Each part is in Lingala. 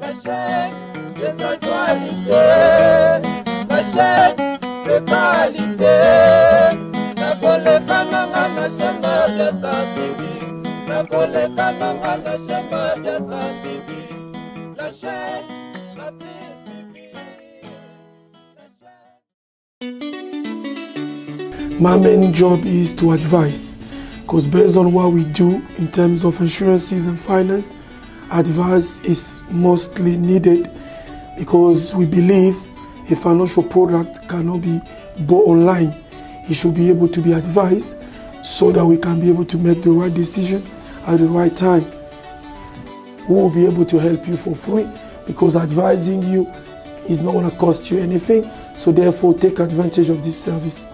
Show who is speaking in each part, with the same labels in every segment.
Speaker 1: La chaîne des actualités, la chaîne de qualité. Na koleka nanga na shema ya Sa TV, na koleka nanga na shema ya Sa TV. La chaîne, la TV.
Speaker 2: My main job is to advise, because based on what we do in terms of insurances and finance, advice is mostly needed, because we believe a financial product cannot be bought online. It should be able to be advised so that we can be able to make the right decision at the right time. We will be able to help you for free, because advising you is not going to cost you anything. So therefore, take advantage of this service.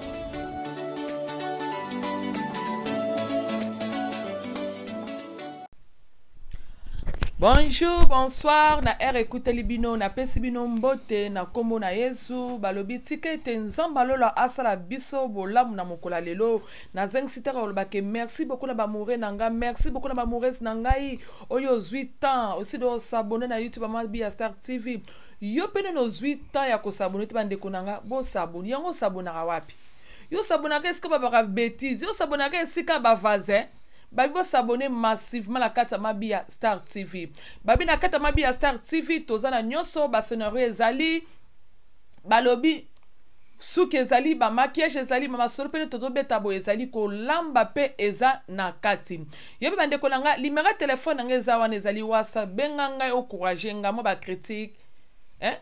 Speaker 3: Bonjour, bonsoir, na ere écoute libino, na pesi bino mbote, na kombo na Yesu, balobi tike te nzamba lolo asala biso bolamu na mokola lelo, na zeng sitera olobake, merci beaucoup na bamoure nanga, merci beaucoup na bamoures nangai, oyo 8 ans, aussi de s'abonner na YouTube Amabi à Star TV, yo pene no 8 ans ya ko s'abonner te bande konanga, bo s'abonner, yango s'abonner wapi, yo s'abonner eske ba ba bêtise, yo s'abonner esika ba vasin, babi bo s'abonner massivement la kata Amabi à Star TV. Babi na kata Amabi à Star TV tozana nyonso ba sonnerie ezali balobi suki ezali ba maquillage ezali mama solo pene tozo beta bo ezali ko lamba pe eza na kati. Yebi bande ko langa limera téléphone nga eza wana ezali WhatsApp benga ngai encourager nga mo ba critique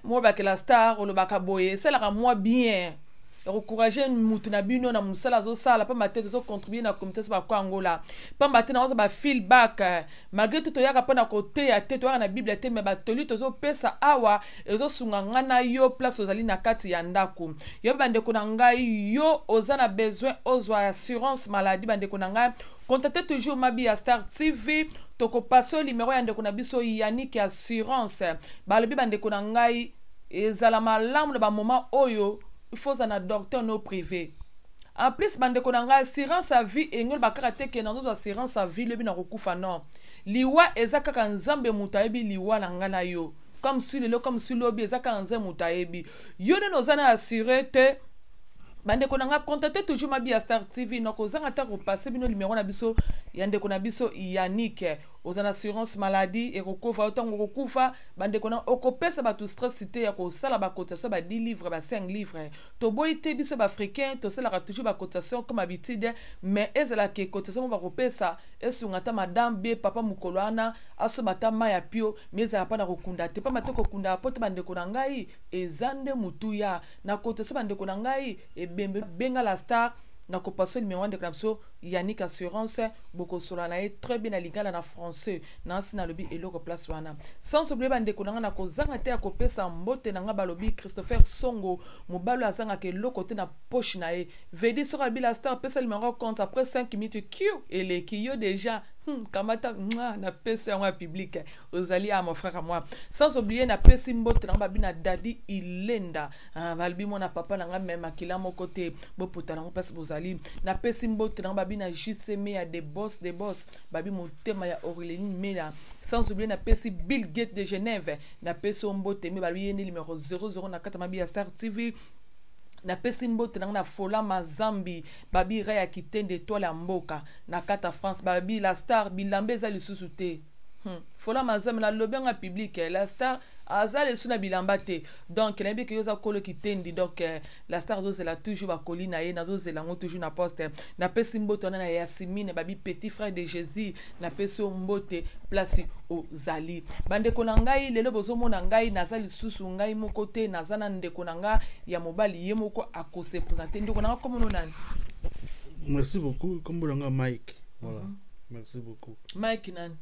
Speaker 3: mo ba ke la star o lo ba ka boye c'est la moi bien. Encourager mutu na bino na musala zo sala pa matete zo contribuer na comité ba kwa Angola pa matete na zo ba feedback malgré tout yaka pa na côté ya tete na Bible te me ba toli to zo pesa awa ezo sunga ngana yo place ozali na kati ya ndako yo bande ko na ngai yo ozana besoin ozwa assurance maladie bande ko na ngai contactez toujours Amabi à Star TV toko passo numéro ya ndeko na biso Yannick assurance balobi bande ko na ngai ezala malamu na ba moment oyo il faut un docteur no privé. En plus, bande konanga assurance à vie et ngol bakara teke na notre assurance à vie le bina kokufa non. Liwa ezaka kanzambe mutaebi liwa na ngana yo. Comme si lobi ezaka nzambe mutaebi. Yo ne nozana assurer te bande konanga contactez toujours Amabi à Star TV noko zanga ta ko passer bino numéro na biso yande ko na biso Yannick aux assurance maladie et recouvre autant recouvre bande kona okopesa ba tout stress cité ya ko sala ba cotation ba 10 livres ba 5 livres to boité biso ba africain to sala toujours ba cotation comme habitude mais ezala ke cotation ba kopesa esungata madame be papa mukolwana aso batama ya pio mais za pa na kokunda te pa matoko kunda pote bande kona ngai ezande mutuya na cotation bande kona ngai e benga la star na kopasser numéro de Knapso Yannick assurance boko solana est très bien à lingala na français na sina lobi eloko place wana sans oublier bande konanga na kozanga te akopesa mbote nanga balobi Christopher Songo mobalo azanga ke lokote na poche na e vedi sera bila star pesa numéro compte après 5 minutes Q et les kiyo déjà kamata na pesa en public ozali à mon frère à moi sans oublier na pesi mbote na babina dadi ilenda balbi mona papa nanga même akila mo côté bo potana mo pesa bozali na pesi mbote na babi na JCM ya des boss babi motema ya Aurélie Mena sans oublier na pesi Bill Gates de Genève na pesi mbote me babi yeni numéro 00 na kata Amabi à Star TV na pesi mbote na fola mazambi babi raya kitende toile mboka na kata France babi la star bilambeza lisusu te fola mazambi na lobenga public la star azale suna bilamba te donc na bi ke yoza kolo kitendi donc la star dozela toujours ba colina ye na dozela ngo toujours na poste na pesi mbote na Yasimine babi petit frère de Jésus na pesi mbote place au zali bande konangai lelo bozomona ngai nazali susu ngai moko te nazana ndeko nanga ya mobali ye moko akose présenter ndeko nanga comme nani.
Speaker 4: Merci beaucoup comme bolanga Mike voilà merci beaucoup
Speaker 3: Mike nani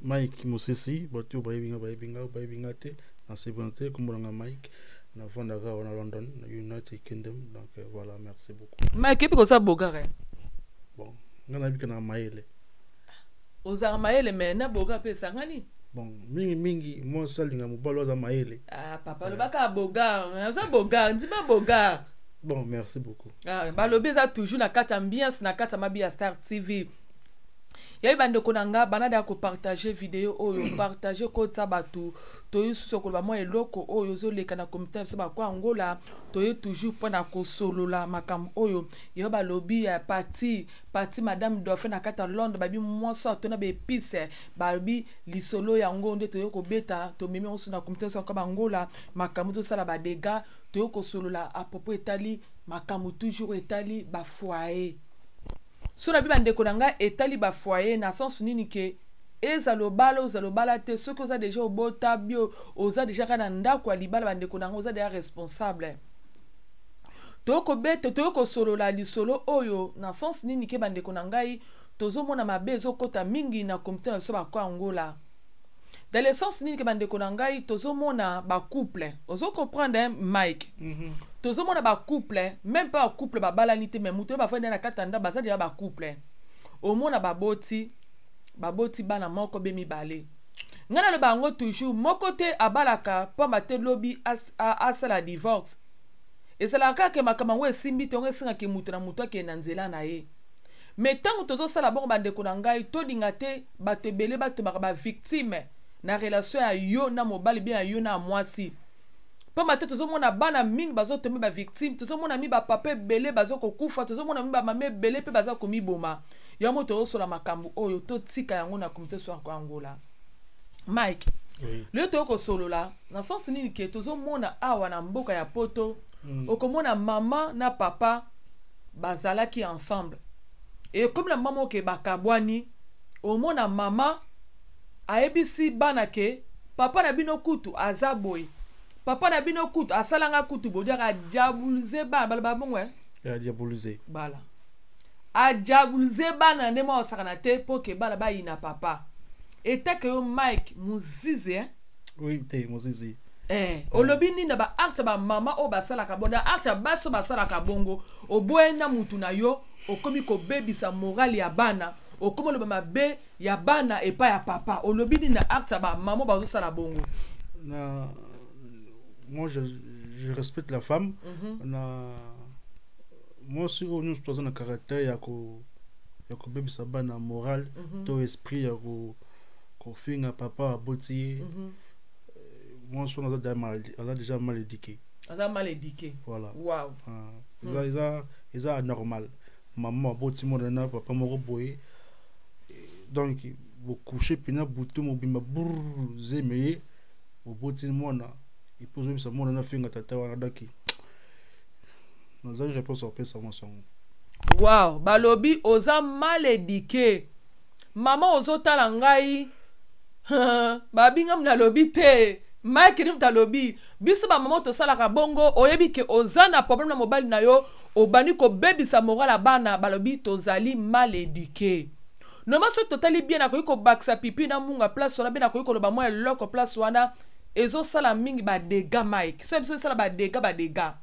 Speaker 4: Mike Mosisi botu bayibinga te na sebonté comme bolanga Mike na fondaka na London na United Kingdom donc voilà merci beaucoup
Speaker 3: Mike epi ko sa bogare
Speaker 4: bon ngana bika na maele
Speaker 3: ozara maele mais na boga pesa ngani
Speaker 4: bon mingi mo salinga mobalo za maele
Speaker 3: papa le baka boga za boga ndima boga
Speaker 4: bon merci beaucoup
Speaker 3: balobi za toujours na kata ambiance na kata Amabi à Star TV ya bande konanga banada ko partager vidéo oyo partager ko tabatu to yusu ko ba mo eloko oyo zo leka na comité so ba ko Angola to ye toujours pona ko solola makam oyo yo ba lobby ya parti madame Dauphin na kata Londres ba bi mo so to na be pisse ba bi lisolo ya ngonde to yo ko beta to memi on so na comité so ko ba Angola makam to sala ba dégâts to yo ko solola à propos etali makam toujours etali ba foyer. Sur la Bible konanga etali ba foyer na sens nini ke ezalobala te ceux que oza déjà au bota bio oza déjà kana ndako ya libala bande konanga oza déjà responsable toko bete toko solo la lisolo oyo na sens nini ke bande konangai tozo mona mabe ezokota mingi na comité so ba ko Angola dans le sens nini ke bande konangai tozo mona ba couple ozo comprendre Mike tozo mona ba couple même pas ba couple ba balanité mais muto ba fanda na katanda baza déjà ba couple au mona ba boti bana moko be mibale ngana le bango toujours moko te abalaka po mate lobby asala divorce et c'est la ke makama we simbi tonge singa ke mutu na mutu ke na nzela na ye mais tango tozo sala bongo bande konangai to dingate batebele bato ba victime na relation ya yo na mobali bien yo na mwasi po mate tozo mona bana mingi bazo tombe ba victime tozo mona mi ba papa belé bazo ko kufa tozo mona mi ba mame belé pe bazo ko mi boma ya moto oso la makambu oyo to tika yango na comité so ko Angola Mike le to ko solo la na sens nini ke tozo mona awa na mboka ya poto okomona mama na papa bazalaki ensemble et comme la maman ke bakabwani o mona mama aebisi bana ke papa na bino kutu azaboy papa na bino kutu asalanga kutu bodiaka diaboliser bana bala bongwe
Speaker 4: ya diaboliser
Speaker 3: bala a diaboliser bana ndema osakana te po ke bala ba ina papa eta ke yo Mike muzize
Speaker 4: oui te muzize
Speaker 3: olobi ni na ba acte ba mama o basala ka bonda acte baso basala ka bongo oboenda mutu na yo okomi ko bebisa morale ya bana okomo lo mabe ya bana et pas ya papa olobi ni na acte ba mama ba sala bongo
Speaker 4: na moi je respecte la femme na moi aussi nous tous un caractère ya ko bebisa bana moral to esprit ya ko finga papa aboti moi je suis déjà mal éduqué. Voilà.
Speaker 3: Wow.
Speaker 4: Ils sont anormal. Maman aboti mon na papa mo boy. Donc vous coucher pina boutou mo bimba zemeye oboti mona il pose ça mon na finga tata wa daki. Nous avons réponse au pesa mon son.
Speaker 3: Wow, balobi oza mal éduqué. Maman ozotala ngai. Babinga mna lobi te. Mike ni mtalobi biso ba maman to sala ka bongo oyebi ke ozana problème na mobile na yo obani ko bebisa moral bana balobi tozali mal éduqué. Normalement so totali bien na ko baksa pipi na munga place wana bien na ko loba mo eloko place wana ezo sala mingi ba dégâts Mike. So biso sala ba dégâts.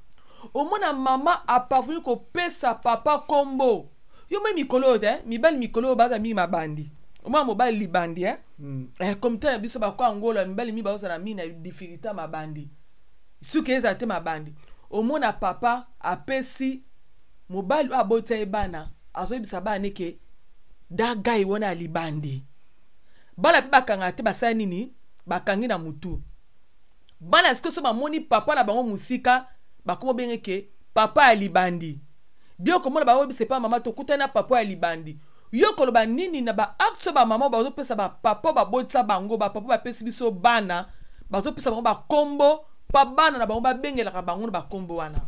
Speaker 3: Au mona mama a parvenu ko pesa papa combo. Yo me mikolo de mi bal mikolo baza mi mabandi. Oma mobile libandi comme tel biso ba ko Angola mbali mi ba osala mi na difficulté mabandi suke ezate mabandi omona papa apesi mobile abota ebana azoyebisa bana ke da guy wona libandi bala pe bakanga te basala nini bakangi na mutu bana eske so bamoni papa na bango musika bakomo benge ke papa ya libandi bio komona bayebisa pa mama tokutana papa ya libandi yo koloba nini na ba acte ba mama bazo pesa ba papa ba botsa bango ba papa ba pesi biso bana bazo pesa bango ba combo pa bana na bango ba bengela ka bango ba combo wana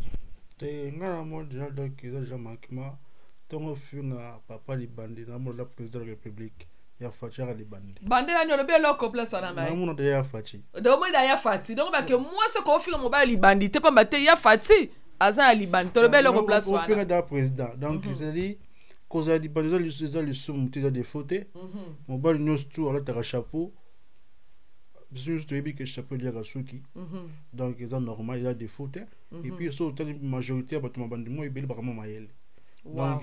Speaker 4: te ngana mo donc déjà manquement tongo finga papa libandi na mo la président de la république ya fachara libandi
Speaker 3: bandela nyolo be loko place wana mai
Speaker 4: na mo de ya fachi
Speaker 3: do mo da ya fati donc ba ke moi se ko finga mo ba libandi te pa mate ya fati aza libandi to be loko place wana
Speaker 4: finga da président donc c'est dit cause a dit pas déjà les sommes des fautes mon bal nous tout alors t'as chapeau juste tu que chapeau il y a suki donc c'est normal il y a des fautes et puis surtout la majorité ba tuma bandi mo ibeli ba kama mayele donc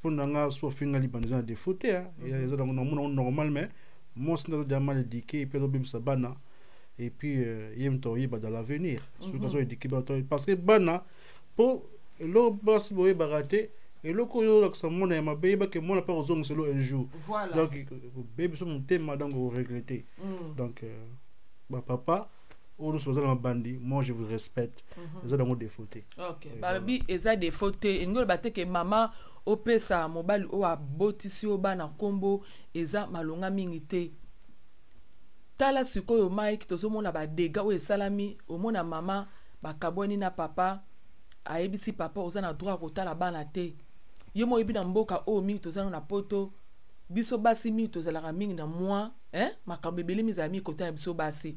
Speaker 4: pour nanga so finga li bandi des fautes il y a ça normal mais moi c'est déjà mal éduqué et puis le bébé ça bana et puis yem to yiba dans l'avenir sur cas éduqué parce que bana pour l'eau basse boy baraté et le coyo ça mon ma baby que mon pas aux solo un jour
Speaker 3: Voilà.
Speaker 4: donc baby sur mon thème donc vous regrettez donc bah papa ou nous sommes dans bandi moi je vous respecte ça dans mon défaut
Speaker 3: OK balobi eza défaut te ngol batte que maman opesa mobali o abotisi o bana kombo eza malonga mingi te tala sikoyo Mike tozomona ba dega o esalami omona mama bakabwani na papa ayebisi papa oza na droit kotala bana te ye mo yebi na mboka o mingi tozana na poto biso basi mingi tozalaka mingi na mwa makambo ebele mizala mingi kotala biso basi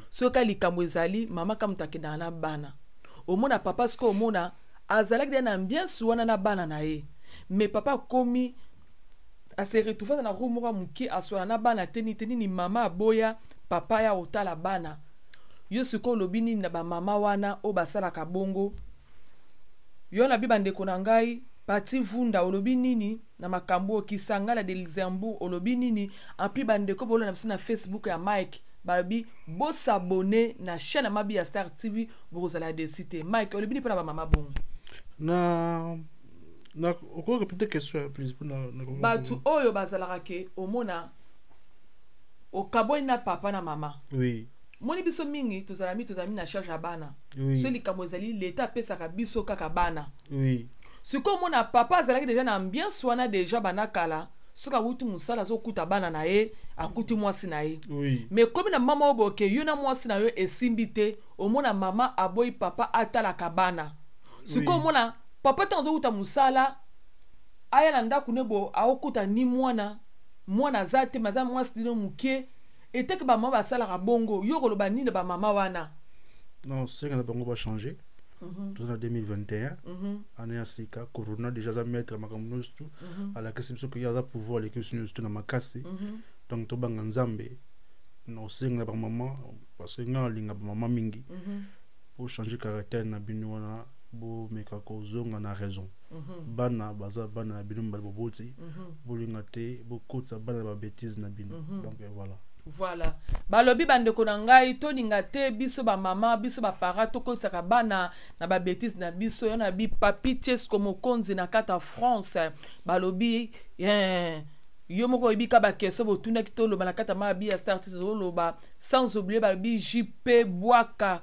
Speaker 3: soki likambo ezali mama kamtakendaka na bana omona papa siko omona azalaki de na ambiance wana na bana na ye mais papa komi ase retrouver na room moko muke aswala na bana teni ni mama aboya papa ya otala bana yo siko lobi nini na ba mama wana o basalaka bongo yo na bibandeko na ngai pati vunda olobi nini na makambo kisangala de Luxembourg olobi nini ampli bandeko bolo na biso na Facebook ya Mike babi bo s'abonner na chaîne Mabi ya Star TV bozala de cité Mike olobi ni pona ba mama bongo
Speaker 4: na encore peut-être question plus pour na
Speaker 3: batu oyo bazalaka ke omona okaboni na papa na mama
Speaker 4: oui
Speaker 3: moni biso mingi tozalami na charge ya bana so likambo ezali leta pesaka biso kaka bana
Speaker 4: oui
Speaker 3: siko mona papa azalaki deja na ambiance wana deja bana kala soka wuti musala zokuta bana na ye akuti mwasi na ye mais komi na mama oboke yo na mwasi na yo esimbi te omona mama aboyi papa atalaka bana siko mona papa tanzo kuta musala aya na ndako nebo aokuta ni mwana zate maza mwasi dino muke eteke ba mama basalaka bongo yo koloba nini ba mama wana
Speaker 4: non c'est que la bongo va changer tout en 2021 année à sika corona déjà za mettre makambo tout à la question que ya za pouvoir les questions tout na makasi donc to banga nzambe non c'est que ba mama parce que nga linga ba mama mingi pour changer caractère na bino wana bo meka ko zonga na raison bana baza bana na bino mbali boboti bolinga te bokotsa bana ba bêtise na bino donc voilà balobi bandeko na ngai tolinga te biso ba mama biso ba para tokotsaka bana na ba bêtise na biso yana bi papi Tiesko Mokonzi na kata France balobi yo moko ibika ba keso botuna kitolo na kata Mabi ya Star TV loba sans oublier balobi JP Bwaka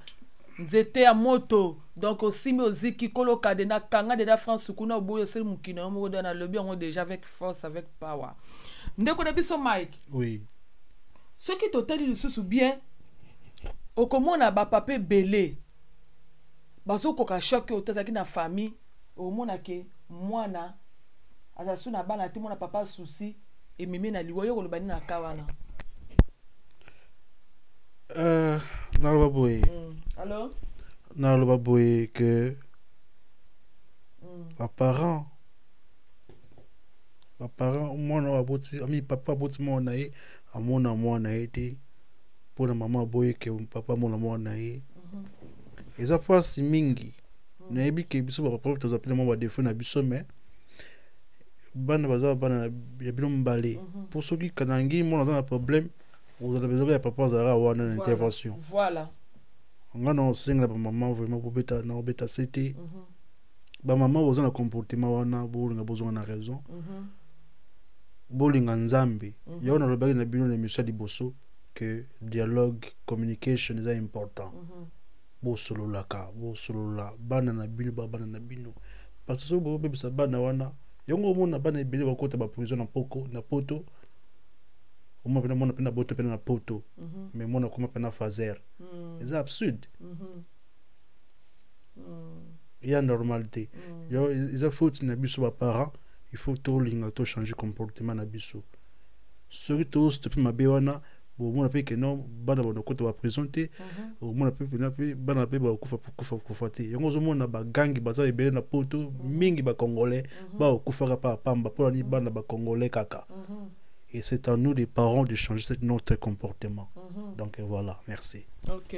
Speaker 4: nzete ya moto donc aussi oziki koloka de na kanga de la France kuna oboyo sel mukina moko na lobby on déjà avec force avec power ndeko na biso Mike oui
Speaker 3: ce qui totali lisusu bien okomona ba papé belé bazo koka choc otazaki na famille omona ke mwana azasu na bana te mona papa souci et mimi na liwo yo kolobani na kawana
Speaker 4: na lo baboye
Speaker 3: allô
Speaker 4: na lo baboye que les parents mwana waboti ami papa boti mwana ye amona mwana ete pona mama boye ke papa mona mwana ye eza pasi mingi na yebi ke biso ba papa to zapela mwa défaut na biso mais bana baza bana ya bino mbale pour ceux qui kanangi mona za na problème vous avez besoin ya papa za wana na intervention
Speaker 3: voilà
Speaker 4: nga na singa ba mama vraiment pour beta na beta c'était ba mama boza na comportement wana bolinga bozo na raison bolinga nzambe yo na lobaki na bino na mission liboso que dialogue communication est important bosolola bana na bino bana na bino parce que so bo bebisa bana wana yongo mona bana ebele bakota ba prison na poko na poto oma pena mona pena boto pena na poto mais mona koma pena fazer c'est absurde il y a normalité yo ils faut na biso ba parents il faut to linga to changer comportement na biso ceux to stop ma bewana bo mona pe que non bana bono kota ba prison te o mona pe na pe bana pe ba kufa te yongo zo mona ba gangi baza ebele na poto mingi ba congolais ba kufa pa pamba pour ni bana ba congolais kaka et c'est à nous les parents de changer notre comportement donc voilà merci
Speaker 3: OK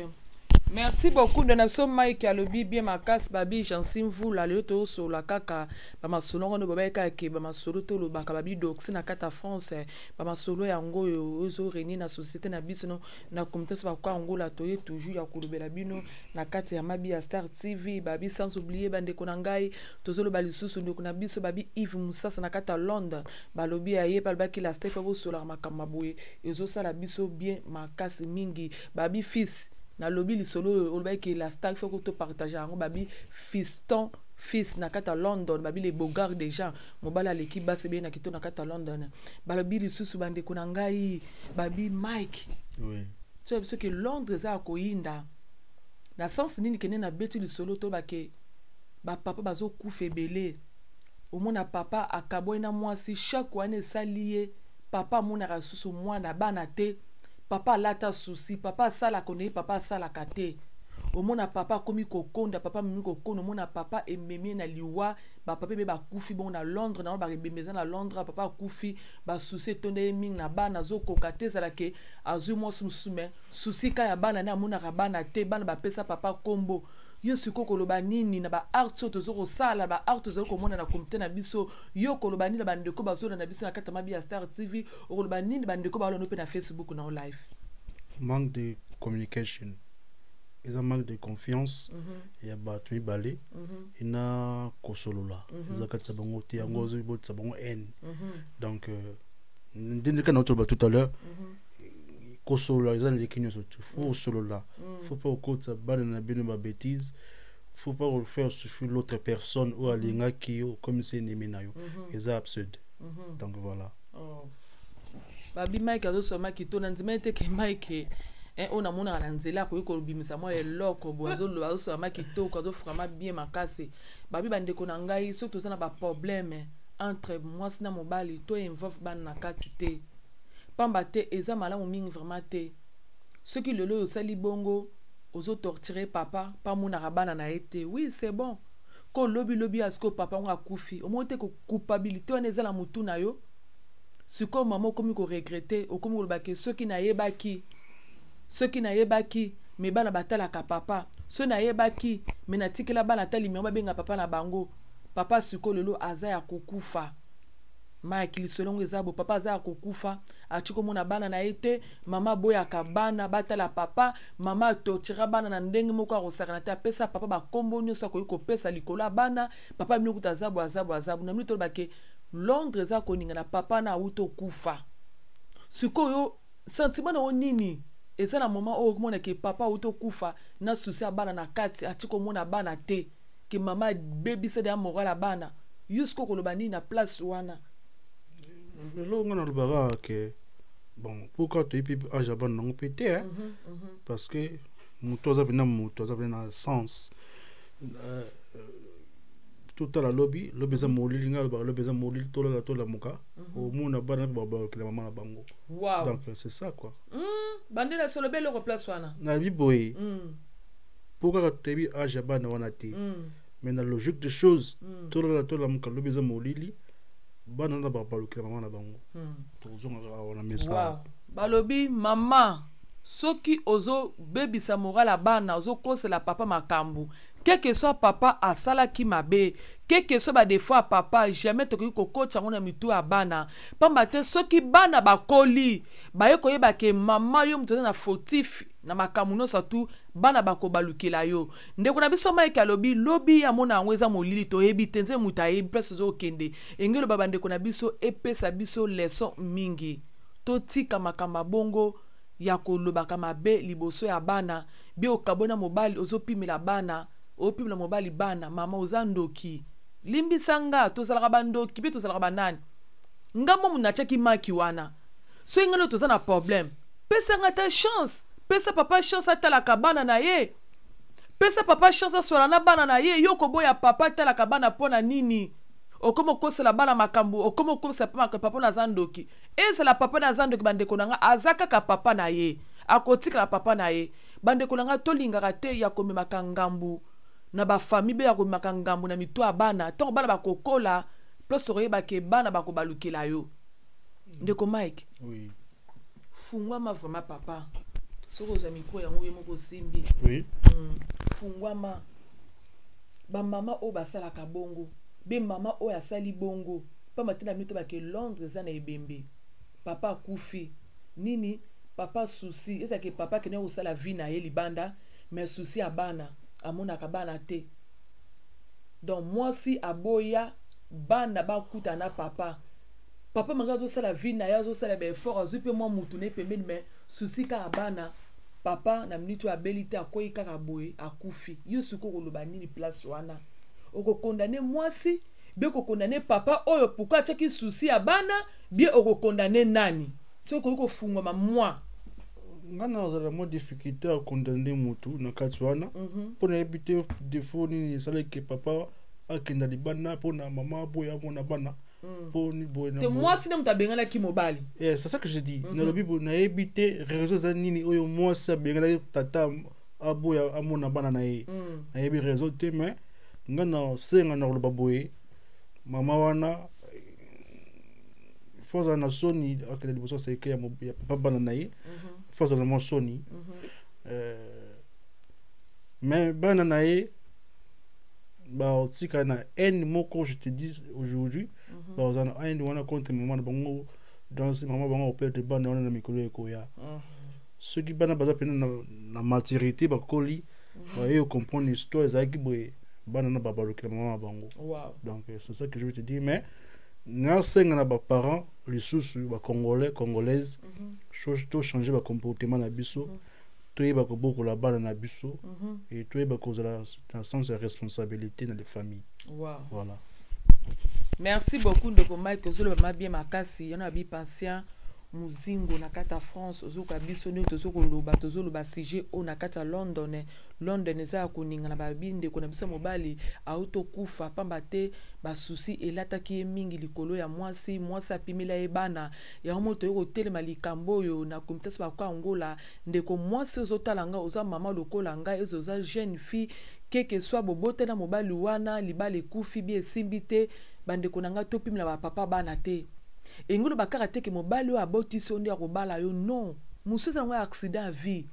Speaker 3: Merci beaucoup de notre Mike à lobby bien ma casse babi jansim vous la leto sur la kaka ba ma solo no baba ka ke ba ma solo to lo ba ka babi doxi na kata France ba ma solo ya ngo ozo reni na société na biso no na comité so ba kwa ngo la toye toujours ya kulubela bino na kati ya mabi ya Star TV babi sans oublier bande konangai tozolo ba lisusu ndo kuna biso babi Yves Musasa na kata Londres ba lobby aye pa ba ki la Steph bo solar makamba boye ezo sala biso bien ma casse mingi babi fils na lobby li solo olba ke la Star faut que to partager ngo babi fiston fils na kata London babi les bogards déjà mobala l'équipe basse bien na kito na kata London balobi li susu bande kuna ngai babi Mike
Speaker 4: oui
Speaker 3: so biso ke Londres za ko yinda na sens nini kene na beti li solo to ba ke ba papa bazo kufa ebele omona papa akabo na mwasi chaque année salié papa mona ra susu mwana bana te papa lata souci papa sala connaît papa sala kate omona papa komi kokonda papa mimi kokono omona papa ememi na liwa ba papa be ba kufi bon na Londres na ba rebemeza na Londres papa kufi ba souci tonde ming na bana zo kokate zala ke azu mo susume souci ka ya bana na mona ka bana te bana ba pesa papa kombo yo siko koloba nini na ba art so tozo ko sala ba art tozo ko mona na comité na biso yo koloba nini ba ndeko ba zo na biso na kata mabi ya Star TV o koloba nini ba ndeko ba lo pe na Facebook na live
Speaker 4: manque de communication ils ont manque de confiance ya bato mibale ina kosolola ils akatsa bango te yango zo botsa bango en donc ndenge kana to ba tout à l'heure kosolola ils ont les kinyo so faut solola faut pas okotsa bana na bino ba bêtise faut pas faire souffrir l'autre personne ou alinga ki comme c'est nemenayo ils are absurde donc voilà
Speaker 3: babi Mike azo soma kito na nzima ete ke Mike ona mona na nzela ko yiko bimisa mo eloko bozo lo azo soma kito ko azo frama bien makase babi bande ko na ngai so to sana ba problème entre moi sina mobali to involve ban na kati te pamba te eza malamu mingi vraiment te ceux qui lelo sali bongo ozo torturer papa pa mona rabana na été oui c'est bon ko lobi asko papa nga kufi o monte ko culpabilité on eza la mutu na yo siko maman komi ko regretter o komi ko baki ceux qui na yebaki me bana batala ka papa ceux na yebaki me na tikela bana tali me ba benga papa na bango papa siko lelo aza ya kokufa Mike lisolongo ezabo papa aza ya kokufa atiko mona bana na ete mama boya ka bana batala papa mama totira bana na ndenge moko a kosakana te apesa papa ba kombo nyonso ko yiko pesa likola bana papa mino kuta azabu na mito bake Londres za koninga na papa na auto kufa sikoyo sentiment na onini eza na moment o mona ke papa auto kufa na souci bana na kati atiko mona bana te ke mama baby se de moral la bana yusko koloba ni na place wana
Speaker 4: lo ngana le baga que bon pourquoi tu es âge ban non pété hein parce que mutoza bina sens tout à la lobby za molili nga lobby za molili tola muka au mona bana baba que la maman na bango
Speaker 3: wow
Speaker 4: donc c'est ça quoi
Speaker 3: bandela solo belo replace wana
Speaker 4: na biboy pourquoi tu es âge ban wana te mais la logique des choses tola muka lobby za molili bana na baba que la maman na bango tozonga wana message
Speaker 3: wow balobi mama soki ozo baby samoura la bana ozo kosela papa makambu quel que soit papa asala ki mabe quel que soit ba des fois papa jamais to ko kocha ngona mitu abana pamba te soki bana bakoli ba yeko yeba ke mama yo mutona na fautif na makamu no satu bana bako balukila yo ndeko na biso Mike alobi lobi ya mona ngweza molili to yebi tenze mutaye place zo kende engelo baba ndeko na biso epesa biso leçon mingi to tika makamba bongo ya koloba kama be liboso ya bana bi okabona mobali ozopimela bana opimela mobali bana mama ozandoki limbisanga tozalaka bandoki pe tozalaka banani ngamo munachaki maki wana so ingalo tozana problème pesa ngata chance pesa papa chance atala kabana na ye pesa papa chance aswala na bana na ye yoko boya papa atala kabana pona nini okomo kosela bana makambu okomo kosela papa na zandoki ezela papa na zandoki bandeko nanga azaka ka papa na ye akotika la papa na ye bandeko nanga tolingaka te ya komemaka ngambu na ba famille be ya komemaka ngambu na mitu ya bana tango bana bakokola plus tokoyeba ke bana bakobalukela yo ndeko Mike
Speaker 4: oui
Speaker 3: fungwa ma vraiment papa soko za micro yango ye moko simbi
Speaker 4: Oui.
Speaker 3: fungwama ba mama o basala ka bongo be mama o asali bongo pa matina mito ba ke Londres za na ebembe papa kufi nini papa souci eza ke papa kenya osala vie na ye libanda mais souci abana amona ka bana te donc moi si aboya bana ba kuta na papa manga zo sala vie na ya zo sala be fort azupe moi mutu ne pembeni mais souci ka abana papa na minute abilité akoyi kaka boye akufi yusuko koloba nini place wana oko condamner moi si be ko condamner papa oyo pourquoi tchaki souci abana bien oko condamner nani soko ko fungwa ma moi
Speaker 4: ngana ozala mo difficulté à condamner mutu na kati wana pona ebite défaut ni sala ke papa akenda libana pona mama boya mona bana poni boya na
Speaker 3: moi si na mtabengana ki mobali
Speaker 4: c'est ça que je dis na lobi na ebite raison za nini oyo moi sa bengana tata aboya amona bana na ye na ebi raison te mais ngana senga na loba boye mama wana forza na soni akenda liboso sa ke ya papa bana na ye forza na mo soni mais bana na ye bah tika na un mot que je te dis aujourd'hui bah on a un wana contre maman na bango dans ce maman bango père de bana na mikolo ekoya ceux qui bana baza pena na maturité ba koli ba yo comprendre l'histoire za ki boye bana na baba le maman bango donc c'est ça que je veux te dire mais na senga na ba parents les sous ba congolais congolaises chose to changer ba comportement na biso toyeba ko boko la bana na biso et toyeba ko za dans sens de responsabilité dans les familles. Voilà.
Speaker 3: Merci beaucoup de Mike Zolo ma bien makasi yana bi patient muzingo na kata France ozoka biso ne tozoko loba tozoloba CG o na kata London eza koninga na babinde ko na biso mobali auto kufa pamba te ba souci elataki mingi likolo ya mwasi apimila ebana ya moto yoko telema likambo yo na komite ba kwa ngola ndeko mwasi ozotalanga oza mama lokola nga ezoza jeune fille keke soit bobote na mobali wana libale kufi bi esimbite bandeko nanga topimila ba papa bana te engolo bakara te ke mobali o aboti sondi akobala yo non musuza ngo accident à vie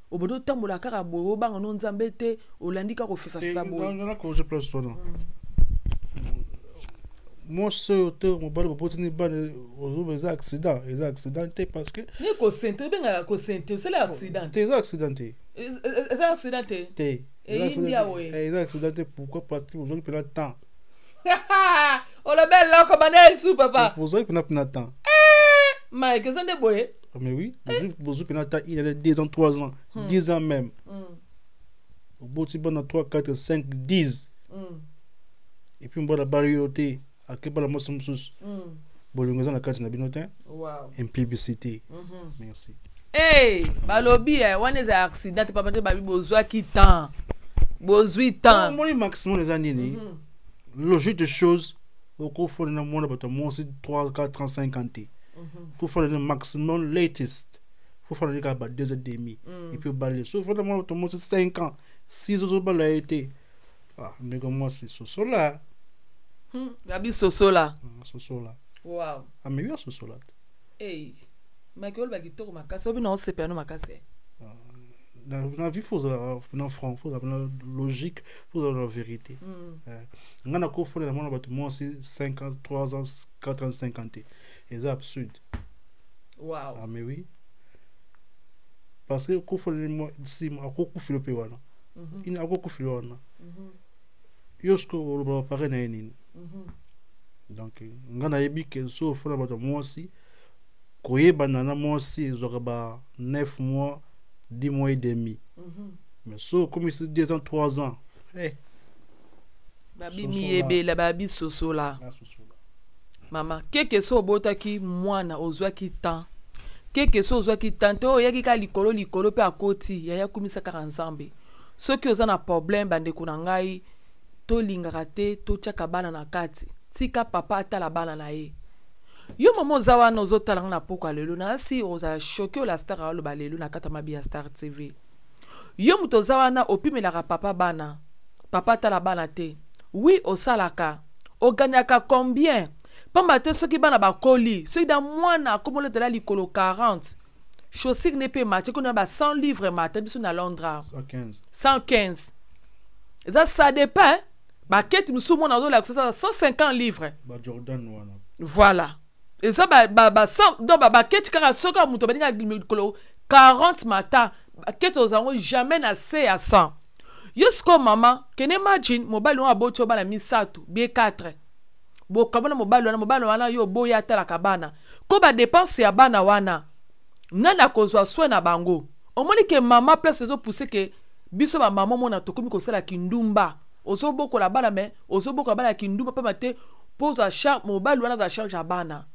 Speaker 3: obodo tambola kaka boyo banga no nzambe te olandika ko fefa boyo
Speaker 4: non ko je place toi non moi ce te mobali boti ni bana ozo beza accident te parce que
Speaker 3: ni ko sente benga ko sente c'est l'accident
Speaker 4: te accidenté
Speaker 3: c'est accidenté
Speaker 4: te
Speaker 3: et india ouais
Speaker 4: c'est accidenté pourquoi parce que aujourd'hui pendant temps
Speaker 3: oh la belle là comme on sous papa
Speaker 4: aujourd'hui pendant temps
Speaker 3: mais que ça de boye
Speaker 4: mais oui aujourd'hui pendant temps il a 2 ans 3 ans 10 ans même au bout de 3 4 5 10 et puis on va la barrière à que pas la mosse sous bolongoza na kati na binotin
Speaker 3: wow
Speaker 4: en publicité merci
Speaker 3: balobi wana za accident papa te babi bozwa ki temps bozwi temps
Speaker 4: moi maximum les années logique de choses au cours fond na monde bato moi c'est 3 4 ans 50 faut faire le maximum latest faut faire le gars 2 ans et demi et puis baler sauf faut moi bato moi c'est 5 ans 6 ans bala été mais comme moi c'est sosola
Speaker 3: babi sosola wow
Speaker 4: mais oui sosola
Speaker 3: Michael bagitoko makasi obi na osepeno makasi
Speaker 4: na vie faut na franc faut la logique faut la vérité ngana ko fona na mona bato moi c'est 5 ans 3 ans 4 ans 50 et c'est absurde
Speaker 3: wow
Speaker 4: mais oui parce que ko fona moi si ko kufilo pe wana ina ko kufilo wana yosko lo ba pare na nini donc ngana yebi ke so fona bato moi si koyeba na moi si zoka 9 mois 10 mois et demi mais so comme c'est 2 ans 3 ans
Speaker 3: babi miebe la babi sosola mama keke so botaki mwana ozwaki temps keke so ozwaki temps to yaki ka likolo pe akoti ya kumisa kaka nzambe soki oza na problème bande kuna ngai to lingaka te to tiaka bana na kati tika papa atala bana na ye yo momo zawa no zotala na poko lelo na si oza choqué la star alo balelo na kata mabi ya Star TV yo muto zawa na opimela papa bana papa tala bana te oui osalaka oganyaka combien pamba te soki bana bakoli soki da mwana akomole de la likolo 40 chaussure ne peut matcher qu'on a 100 livres matin biso na Londres 115 ça dépend ba quête nous sommes dans la 150 livres
Speaker 4: Jordan wana
Speaker 3: voilà et ça ba 100 donc ba quête kara soka muto baninga 40 matin ba quête aux ango jamais na C à 100 Yosko maman can imagine mobile wa bocho bana misatu B4 bo kabana mobile wana yo boya tala kabana ko ba dépense ya bana wana nana kozwa soin na bango omoni ke mama place zo pousser ke biso ba maman mona tokomi ko sala kindumba ozo boko la bana mais ozo boko la bana kindumba pa mate pose à charge mobile wana za charge ya bana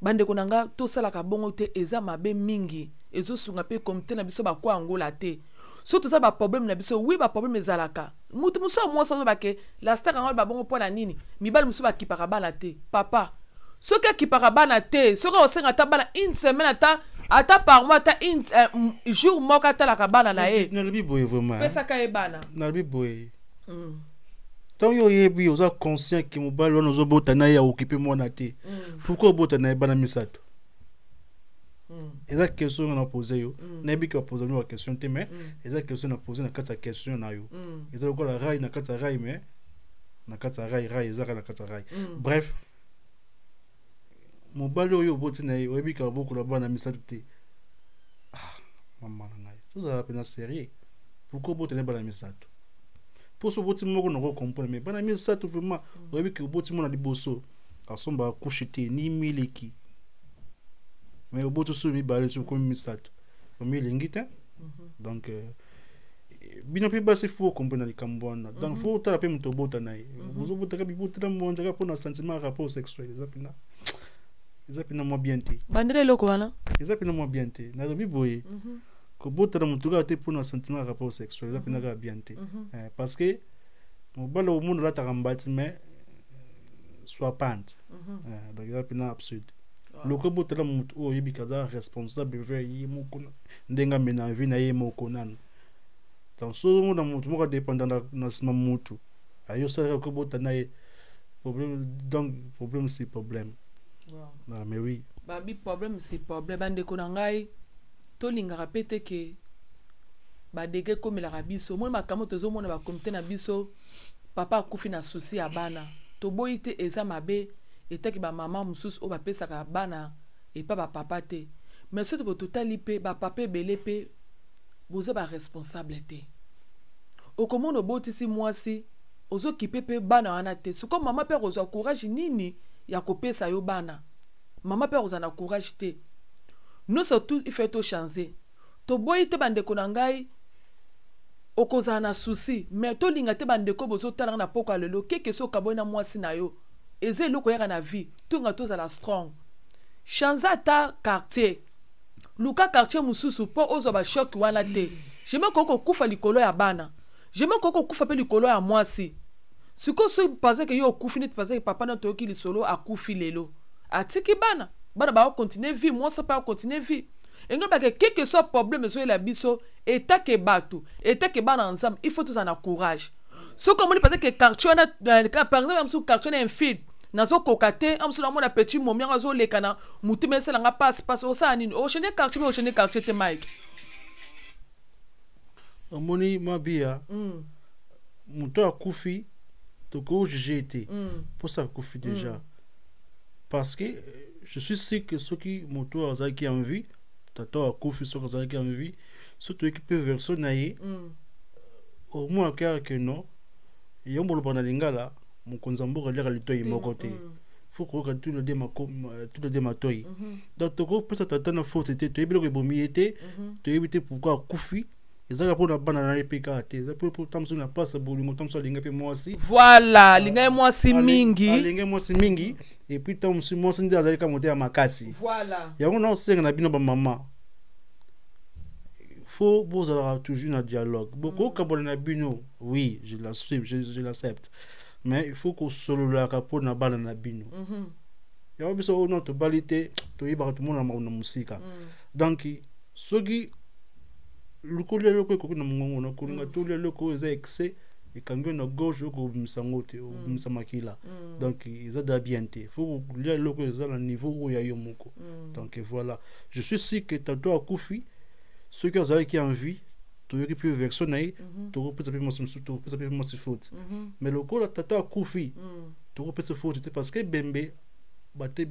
Speaker 3: bande konanga to sala ka bongo te eza mabe mingi ezo sunga pe komite na biso ba kwa ngola te surtout ça ba problème na biso oui ba problème ezalaka mutu muso moi ça ba ke la star ngol ba bongo pona nini mibali muso ba kipaka bana te papa soka kipaka bana te soka osenga ta bana une semaine ata par mois ata un jour moko ata la kabana na e
Speaker 4: na libi boye vraiment
Speaker 3: pesa ka e bana
Speaker 4: na libi boye tant yo yebi oza conscient que mobali wana ozo bota na ya occuper mona te pourquoi bota na bana misato eza question on a posé yo na bi ko poser une question te mais eza question na poser na kata question na yo eza ko la rai na kata rai mais na kata rai eza na kata rai bref mobali oyo boti na yo bi ka beaucoup la bana misato te maman na tout ça peine sérieux pourquoi bota na bana misato pour ce boti moko na ko comprendre mais bana misato vraiment oyebi ke boti mona liboso asomba coucher ni miliki mais au bout de ce mi balé sur comme misato comme lingita donc bino pe basi faut comprendre les cambona donc faut taper muto bota nae vous bota ka bibota monja ka pona sentiment rapport sexuel ezapina mo bien te
Speaker 3: bandere loko wana
Speaker 4: ezapina mo bien te na bi boye ko bota na muto ka te pona sentiment rapport sexuel ezapina ka bien te parce que mo balo monde la tarambati mais soit pante donc ezapina absurde le kobo tela mutu o yebi kaza responsable vers yimo kuna ndenga mena vie na yimo konana donc so mo na mutu mo dépendant na sima mutu ayo sala kobo tanaye problème donc problème c'est problème ah mais oui
Speaker 3: babi problème c'est problème bande ko ngai to linga rapete ke ba dege comme la rabiso mo makamo tozo mo na ba comité na biso papa kufi na souci ya bana to boyite eza mabe etaki ba mama mususu o ba pesa ka bana et pas ba papa te mais surtout pour totali pe ba papa belé pe bozo ba responsable te o komono botisi mwasi ozo kipepe bana wana te so comme mama pe ozo courage nini ya kopesa yo bana mama pe ozo na courage te nous surtout il fait to changer to boyite bande ko ngai okoza na souci mais to linga te bande ko bozo tala na poko lelo keke so kabona mwasi na yo eze loko yaka na vie tunga toza la strong chanza ta quartier luka quartier mususu po ozo ba choc wana te jeme koko kufa likolo ya bana jeme koko kufa pe likolo ya mwasi siko so parce que yo kufi net parce que papa na toki lisolo akufi lelo atiki bana ba continuer vie moi ça pas continuer vie enga ba que soit problème so la biso etake batu etake bana ensemble il faut tous en courage so comme on parce que quartier na par exemple sous quartier na un fil nazo kokate amsula mona petit momi ngazo lekana mutu mesela nga passe o sa nini o chene quartier te Mike
Speaker 4: omoni mabia mutu akufi toko jeté pour ça akufi déjà parce que je suis sûr que ceux qui mutu azaki en vie tato akufi ceux qui azaki en vie surtout qui peut verser naie au moins que non yombo lo bana lingala mukonza mboka leka litoyi moko te faut que tout le dématoi donc toko pesa tata na force te to ebilo ebomi ete to ebite pourquoi kufi ezaka pona bana na epeka te za pour tamso na passe bolingo tamso linga pe mwasi
Speaker 3: voilà linga mwasi mingi
Speaker 4: linga mwasi mingi et puis tamso mwasi ndi azalika mote ya makasi
Speaker 3: voilà
Speaker 4: yango na osenga na bino ba mama faut vous avoir toujours un dialogue beaucoup kabona na bino oui je la suis je l'accepte mais il faut qu'on solo la capo na bana na bino ya obiso no to balite to yiba to mona na musika donc soki lukule loko ko na mungo na kulinga to le loko za excès ekangi na gauche okobimisa ngo te obimisa makila donc eza da bien te faut lia eloko eza na niveau oyo ya yo moko donc voilà je suis sûr que tato akufi ceux qui azalaki en vie toyoki mpe version na ye tokopesa mpe mwasi faute mais lokola tata akufi tokopesa faute te parce que bembe bate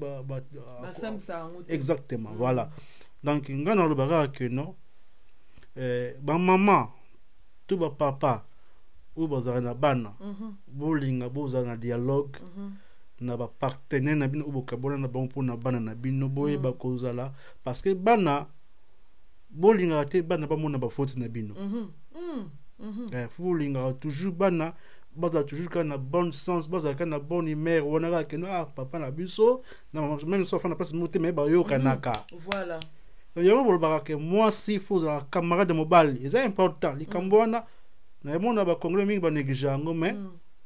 Speaker 4: exactement voilà donc nga na lobaka que non bamama to bapapa oyo bazala na bana bolinga bozala na dialogue na bapartenaire na bino oyo bokabona na bango mpona bana na bino boyeba kozala parce que bana bolingaka te bana bamona bafoti na bino fo bolingaka toujours bana bazala toujours kaka na bon sens bazala kaka na bonne humeur wana kaka keno papa na biso na mama même so afana place mote me bayokanaka
Speaker 3: voilà
Speaker 4: yango bolobaka ke mwasi fo ozala camarade mobali eza important likambo wana na yemona bakongole mingi banéglige yango mais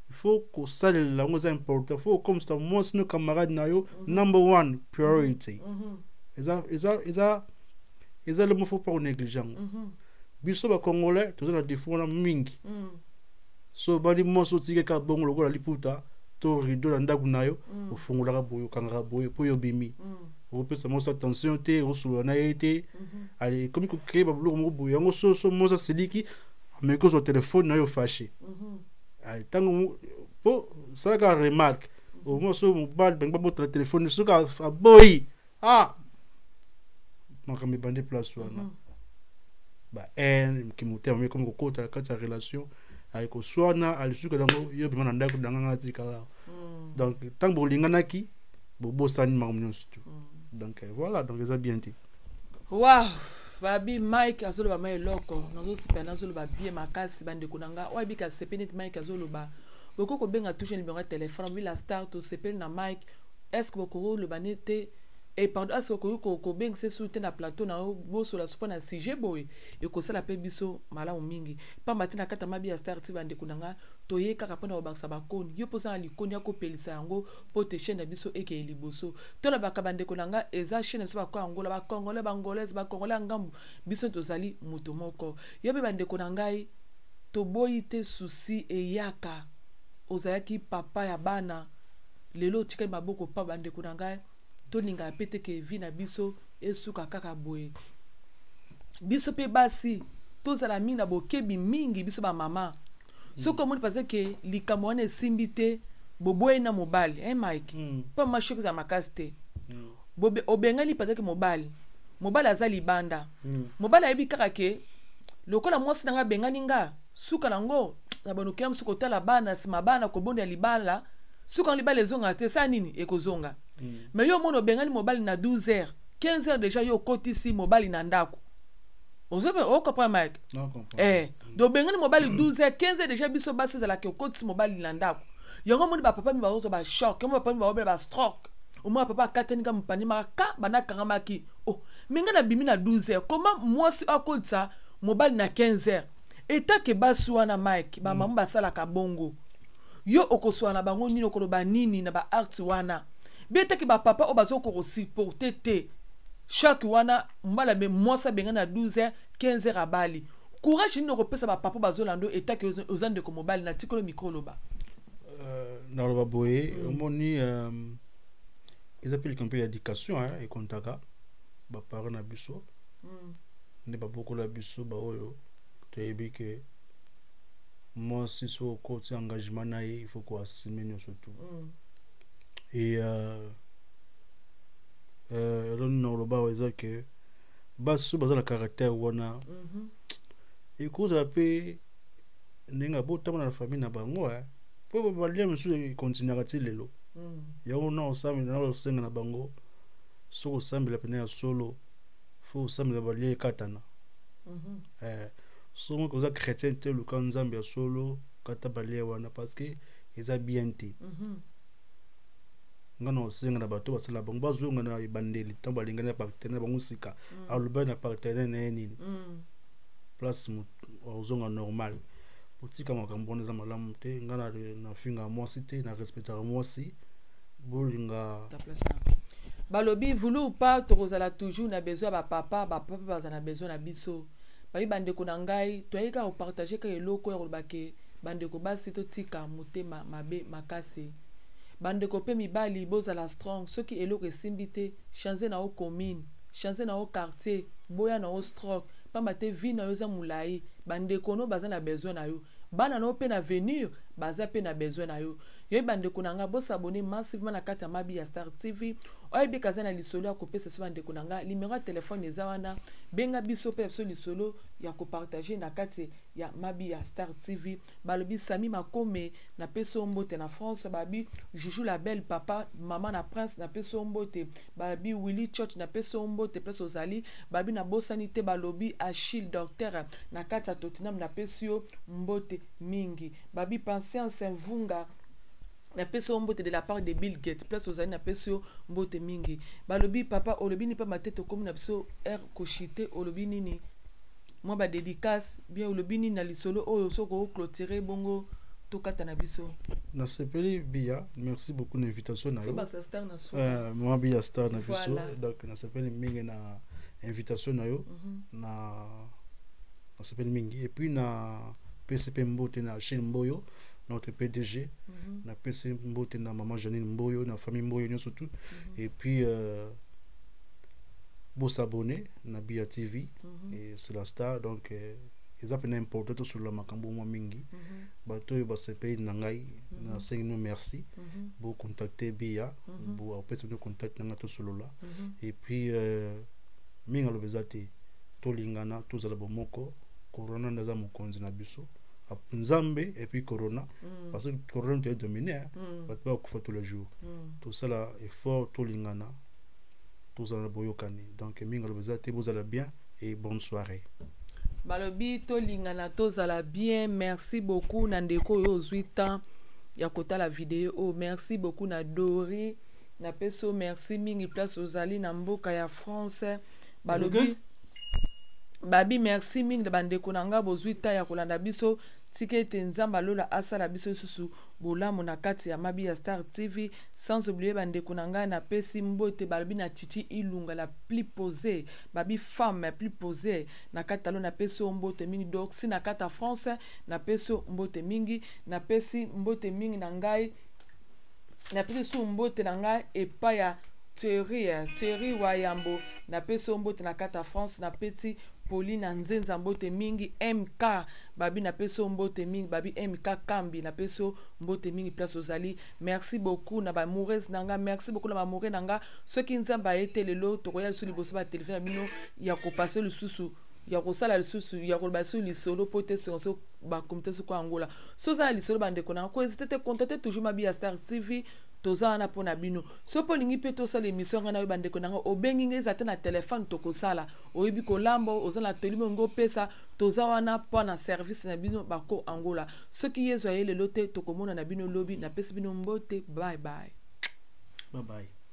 Speaker 4: il faut kosalela yango eza important faut comme ça mwasi no camarade na yo number one priority eza le mot faut pas négliger yango biso bakongole toza na défaut wana mingi so bali mwasi otikeka bongo lokola liputa to rideau na ndako na yo ofungolaka boye okangaka boye po yo bimi opesa mwasi attention te osolola na ye te ale komi kokreye babiloko moko boye yango so mwasi asiliki ameki ozwa telefone na yo fâché ntango po salaka remarque omoi so mobali bangi babotala telefone soki aboyi makambo ebandi place wana kimotema me komi kokota kati ya relation ali koswana alisuka nango yo bima na ndako danganga tikala donc ntango bolinganaki bobosani makambo nyonso tu donc voilà donc eza bien te
Speaker 3: wow babi Mike azoloba ma eloko nazosipela nazoloba bien makasi bandeko nanga oyebika sepeli Mike azoloba boko kobenga touche numéro ya téléphone bi la star to sepeli na Mike est-ce que boko le banete et pardon est-ce que ko benga se soute na plateau na boso la sopa na sujet boy e ko sala pe biso malamu mingi pamba tina kata mabi ya star ti bandeko nanga to ye kaka pona obakisa bakoni yo posa na likoni ya ko pelisa yango po te chaîne na biso eke liboso to na bakabandeko nanga eza chaîne biso bakwa angola ba congolais bangolaise ba congolais ngambu biso tozali moto moko yo be bandeko nangai to boyi te souci e yaka ozayaki papa ya bana lelo tika maboko pa bandeko nangai to linga pete ke vi na biso esuka kaka boye biso pe basi to zala mina bokebi mingi biso ba mama soko moni parce que likambo wana esimbi te boboye na mobali Mike pa mashiko za makaste bobe obengani parce que mobali aza libanda mobali ayebi kaka ke lokola mwasi nanga bengani nga suka nango na banokela msuko tala bana sima bana kobonda ya libala suka libala ezonga te sa nini ekozonga mais yo mono bengani mobali na 12h 15h déjà yo kotisi mobali na ndako ozobe okopra Mike do bengani mobali 12h 15h déjà biso basi za la ke kotisi mobali na ndako yango moni ba papa mi ba ozo ba shock mo papa mi ba obela ba stroke o mo papa kateni ka mpani maka bana kangama ki minga na bimi na 12h comment moi si akotsa mobali na 15h eta ke baswana Mike ba mamu basala ka bongo yo okoswana bango nini okoloba nini na ba art wana bete ke ba papa o bazo ko supporter te chaque wana mbala me mwasa benga na 12h 15h abali courage ni kopesa ba papa bazo lando eta ke ozande ko mobile na tikolo micro loba
Speaker 4: na loba boye omoni ils appellent un peu éducation et kontaka ba parents na biso ne ba beaucoup la biso ba oyo to yebi ke moi si so côté engagement na il faut ko assumer surtout et non le ba eza que baso bazala caractère wana et cause après ninga botama na famille na bango po ba lia monsieur continuera ti lelo ya ona osami na osenga na bango so osambela pene ya solo faut osambela ba lia katana so mo koza chrétien te le kan Zambia solo kata ba lia wana parce que eza bien te ngana osenga na bato basala bango bazonga na ibandeli tamba lingana partenaire bango sika aluba na partenaire na nini place ozonga normal potika makambo za malamu te ngana na finga mwasi te na respecter mwasi bolinga
Speaker 3: ta place balobi voulu ou pas tokozala toujours na besoin ba papa bazana besoin na biso bali bande ko na ngai toyeka o partager ka eloko ya kolobake bandeko basi totika motema mabe makasi bandeko pe mibali bozala strong soki eloko esimbi te change na o commune change na o quartier boya na o stroke pamba te vie na yo eza molai bandeko no baza na besoin na yo bana no pe na venir baza pe na besoin na yo yo bandeko na nga bosabone massivement na kati ya mabi ya Star TV oyebi kaza na lisolo ya kopesa so bandeko na nga numéro ya telefone eza wana benga biso pe so lisolo ya kopartager na kati ya mabi ya Star TV balobi Sami Makome na peso mbote na France babi Juju la belle papa mama na prince na peso mbote babi Willy Church na peso mbote peso zali babi na bosanité balobi Achille docteur na kati ya Tottenham na peso mbote mingi babi Patience Mvunga na peso mbote de la part de Bill Gates place aux années na peso mbote mingi balobi papa olobi ni pa matete comme na peso air kochité olobi nini moi ba dédicace bien olobi ni na lisolo oyo soko clôturer bongo tokata na biso
Speaker 4: na sepeli bia merci beaucoup d'invitation na yo
Speaker 3: ba star na so
Speaker 4: moi bia star na biso donc na sepeli mingi na invitation na yo na sepeli mingi et puis na PCP mbote na Achille Mboyo notre PDG na PC mbote na maman Janine Mboyo na famille Mboyo surtout et puis beau s'abonner na Bia TV et c'est la star donc ils appellent important sur la makambo moi mingi bato ba se paye na ngai na sengno merci beau contacter Bia beau après nous contact na to solola et puis minga lo bezate to lingana to zala bomoko corona ndaza mokonzi na biso Nzambe et puis Corona parce que Corona est dominé va pas kufa tous les jours tout ça là effort tout lingana tout ça boyokani donc minga lobezate bozala bien et bonne soirée
Speaker 3: balobi to lingana to zala bien merci beaucoup na ndeko yo 8 ans ya kota la vidéo oh merci beaucoup na Dori na peso merci mingi place ozali na mboka ya France balobi babi merci mingi de bandeko nanga bozuita ya kolanda biso tikete nzamba lola asala biso susu bolamu na kati ya mabi ya Star TV sans oublier bandeko nanga na pesi mbote balobi na Titi Ilunga la plus posée babi femme plus posée na kati lo na peso mbote mingi donc si na kati France na peso mbote mingi na pesi mbote mingi na ngai na peso mbote na ngai epa ya Thierry Wayambo na peso mbote na kati France na peti Pauline Nzenza mbote mingi MK babi na peso mbote mingi babi MK Kambi na peso mbote mingi place ozali merci beaucoup na ba moureuse nanga merci beaucoup na ba moure nanga ceux qui nzamba été lelo to royal sur liboso ba téléphone mino ya ko passer le susu ya ko sala le susu ya ko baso li solo pote sur so ba comité so ko Angola so za li solo bande ko na ko hésiter contacter toujours ma Bia Star TV toza na pona bino so po lingi pe to sala émission ngana yo bande ko nanga obengi ngeza te na téléphone to ko sala oyebi ko lambo ozala tolimo ngo pesa toza wana pona service na bino bako Angola ce qui yezo yele lote to komona na bino lobi na pesi bino mbote bye bye
Speaker 4: bye bye.